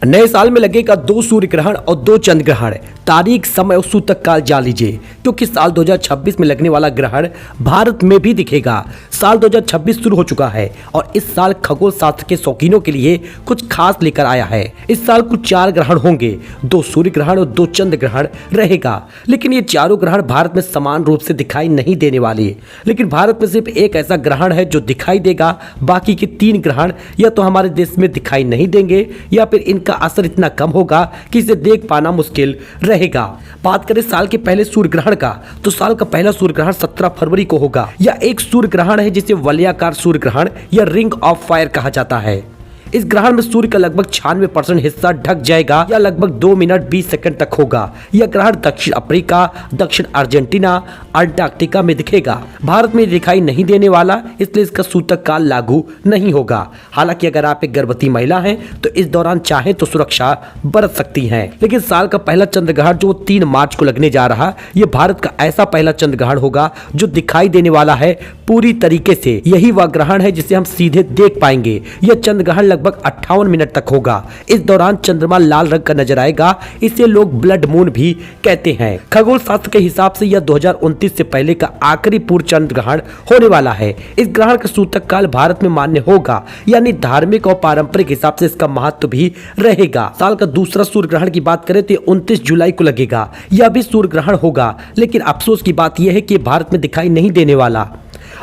नए साल में लगेगा 2 सूर्य ग्रहण और 2 चंद्र ग्रहण। तारीख, समय और सूतक काल जान लीजिए, क्योंकि साल 2026 में लगने वाला ग्रहण भारत में भी दिखेगा। साल 2026 शुरू हो चुका है और इस साल खगोल शास्त्र के शौकीनों के लिए कुछ खास लेकर आया है। इस साल कुछ 4 ग्रहण होंगे, 2 सूर्य ग्रहण और 2 चंद्र ग्रहण रहेगा। लेकिन ये चारों ग्रहण भारत में समान रूप से दिखाई नहीं देने वाले। लेकिन भारत में सिर्फ एक ऐसा ग्रहण है जो दिखाई देगा, बाकी के 3 ग्रहण या तो हमारे देश में दिखाई नहीं देंगे या फिर इनका असर इतना कम होगा कि इसे देख पाना मुश्किल रहेगा। बात करें साल के पहले सूर्य ग्रहण का, तो साल का पहला सूर्य ग्रहण 17 फरवरी को होगा। यह एक सूर्य ग्रहण है जिसे वलयाकार सूर्य ग्रहण या रिंग ऑफ फायर कहा जाता है। इस ग्रहण में सूर्य का लगभग 96% हिस्सा ढक जाएगा या लगभग 2 मिनट 20 सेकंड तक होगा। यह ग्रहण दक्षिण अफ्रीका, दक्षिण अर्जेंटीना, अंटार्कटिका में दिखेगा। भारत में दिखाई नहीं देने वाला, इसलिए इसका सूतक काल लागू नहीं होगा। हालांकि अगर आप एक गर्भवती महिला हैं तो इस दौरान चाहे तो सुरक्षा बरत सकती हैं। लेकिन साल का पहला चंद्र ग्रहण जो 3 मार्च को लगने जा रहा, यह भारत का ऐसा पहला चंद्र ग्रहण होगा जो दिखाई देने वाला है पूरी तरीके से। यही वह ग्रहण है जिसे हम सीधे देख पाएंगे। यह चंद्र ग्रहण लगभग 58 मिनट तक होगा। इस दौरान चंद्रमा लाल रंग का नजर आएगा। इसे लोग ब्लड मून भी कहते हैं। खगोल शास्त्र के हिसाब से यह 2029 से पहले का आखिरी पूर्ण चंद्र ग्रहण होने वाला है। इस ग्रहण का सूतक काल भारत में मान्य होगा, यानी धार्मिक और पारंपरिक हिसाब से इसका महत्व भी रहेगा। साल का दूसरा सूर्य ग्रहण की बात करें तो 29 जुलाई को लगेगा। यह भी सूर्य ग्रहण होगा, लेकिन अफसोस की बात यह है कि भारत में दिखाई नहीं देने वाला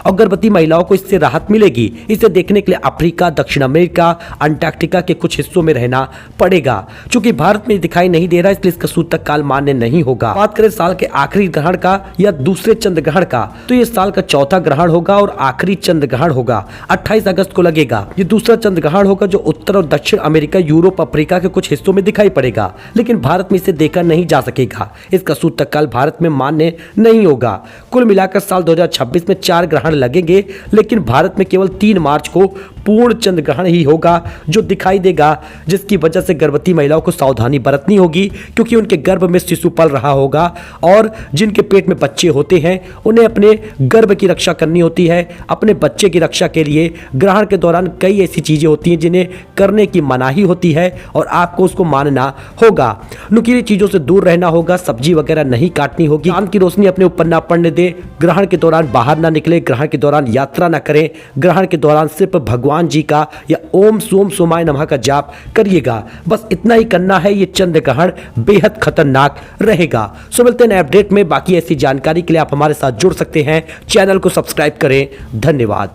और गर्भवती महिलाओं को इससे राहत मिलेगी। इसे देखने के लिए अफ्रीका, दक्षिण अमेरिका, अंटार्कटिका के कुछ हिस्सों में रहना पड़ेगा। चूंकि भारत में दिखाई नहीं दे रहा, इसलिए इसका सूतक काल मान्य नहीं होगा। बात करें साल के आखिरी ग्रहण का या दूसरे चंद्र ग्रहण का, तो ये साल का चौथा ग्रहण होगा और आखिरी चंद्र ग्रहण होगा। 28 अगस्त को लगेगा। ये दूसरा चंद्र ग्रहण होगा जो उत्तर और दक्षिण अमेरिका, यूरोप, अफ्रीका के कुछ हिस्सों में दिखाई पड़ेगा, लेकिन भारत में इसे देखा नहीं जा सकेगा। इसका सूतक काल भारत में मान्य नहीं होगा। कुल मिलाकर साल 2026 में 4 ग्रहण लगेंगे, लेकिन भारत में केवल 3 मार्च को पूर्ण चंद्र ग्रहण ही होगा जो दिखाई देगा, जिसकी वजह से गर्भवती महिलाओं को सावधानी बरतनी होगी, क्योंकि उनके गर्भ में शिशु पल रहा होगा और जिनके पेट में बच्चे होते हैं उन्हें अपने गर्भ की रक्षा करनी होती है। अपने बच्चे की रक्षा के लिए ग्रहण के दौरान कई ऐसी चीजें होती हैं जिन्हें करने की मनाही होती है और आपको उसको मानना होगा। नुकीली चीजों से दूर रहना होगा, सब्जी वगैरह नहीं काटनी होगी, चांद की रोशनी अपने ऊपर ना पड़ने दे, ग्रहण के दौरान बाहर ना निकले, ग्रहण के दौरान यात्रा ना करें, ग्रहण के दौरान सिर्फ भगवान जी का या ओम सोम सोमाय नमः का जाप करिएगा। बस इतना ही करना है। ये चंद्र ग्रहण बेहद खतरनाक रहेगा। सो मिलते हैं नए अपडेट में। बाकी ऐसी जानकारी के लिए आप हमारे साथ जुड़ सकते हैं। चैनल को सब्सक्राइब करें। धन्यवाद।